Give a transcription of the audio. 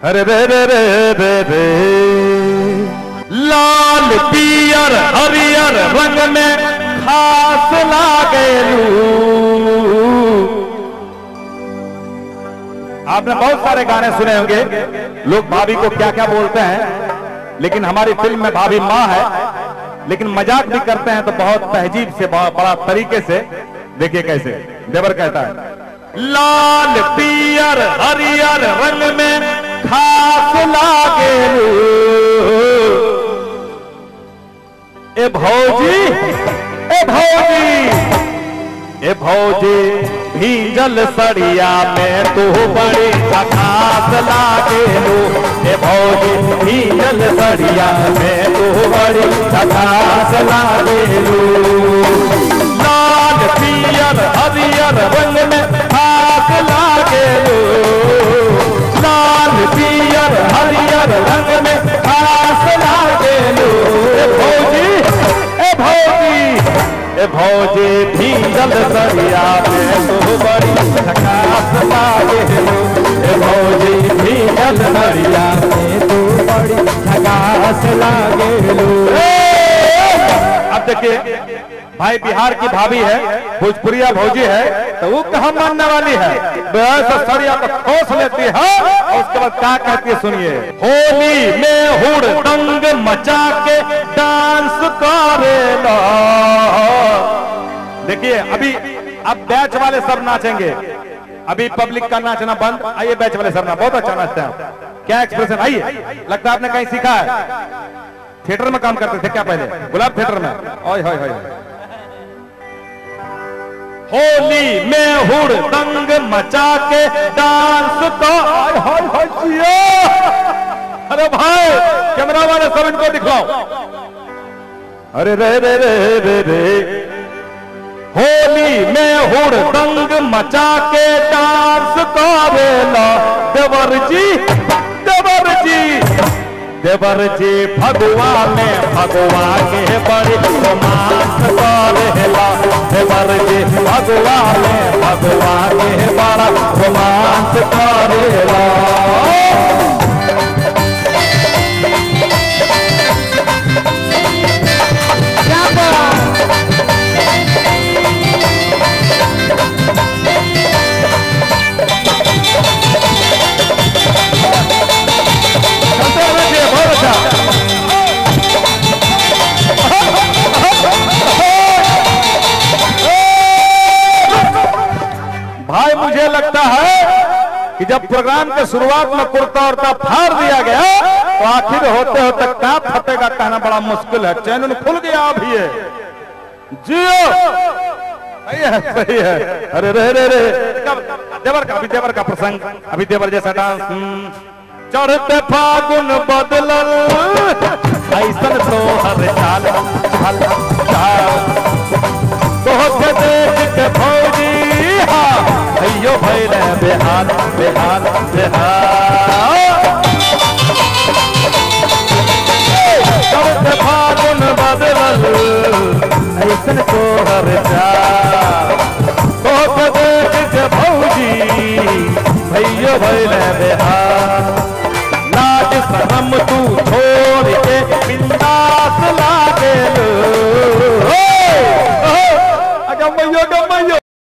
अरे रे रे रे रे रे लाल पियर हरियर रंग में खास लागेलू। आपने बहुत सारे गाने सुने होंगे, लोग भाभी को क्या क्या बोलते हैं, लेकिन हमारी फिल्म में भाभी माँ है, लेकिन मजाक भी करते हैं तो बहुत तहजीब से, बहुत बड़ा तरीके से। देखिए कैसे देवर कहता है, लाल पियर हरियर रंग में खास लागेलू। ए भौजी, ए भौजी, ए भौजी भीजल सड़िया में तू बड़ी झकास लागेलू। ए भौजी भीजल सड़िया में तू बड़ी झकास लागेलू। लाल पियर हरियर रंग में खास लागेलू। लाल पियर हरियर रंग में खास लागेलू। ए भौजी, ए भौजी, ए भौजी भीजल सड़िया में तू बड़ी झकास लागेलू। ए भौजी भीजल सड़िया में तू बड़ी झकास लागेलू। अब देखिए भाई, बिहार की भाभी है, भोजपुरिया भौजी है, तो वो कहाँ मानने वाली है, सड़िया को खोस लेती है और उसके बाद क्या कहती है सुनिए। होली में हुड़दंग मचा के डांस करेला। देखिए अभी अब बैच वाले सब नाचेंगे, अभी पब्लिक का नाचना बंद। आइए बैच वाले सब ना, बहुत अच्छा नाचते हैं। क्या एक्सप्रेशन, आइए, लगता है आपने कहीं सीखा है। थिएटर में काम करते थे क्या पहले, गुलाब थिएटर में। ओए होए होए। होली में हुड़दंग मचा के डांस तो, अरे भाई कैमरा वाले सब इनको दिखाओ। अरे रे रे रे रे रे होली में हुड़दंग मचा के डांस करेला। देवर जी, देवर जी, देवर जी भगवा में भगवा के बड़ी रोमांस करेला। देवर जी भगवा में भगवा के बड़ा रोमांस करेला। भाई मुझे लगता है कि जब प्रोग्राम के शुरुआत में कुर्ता उर्ता फाड़ दिया गया तो आखिर होते होते क्या फटेगा कहना बड़ा मुश्किल है। चैनल खुल गया अभी है, जियो सही है, सही है। अरे रे रे रे देवर का, अभी देवर का प्रसंग, अभी देवर जैसा डांस। चढ़ते फागुन बदलल ऐसन तो हर चाल तो देख के भौजी अयो भैले बेहाल बेहाल बेहाल। चढ़ते फागुन बदलल ऐसन तो हर चाल।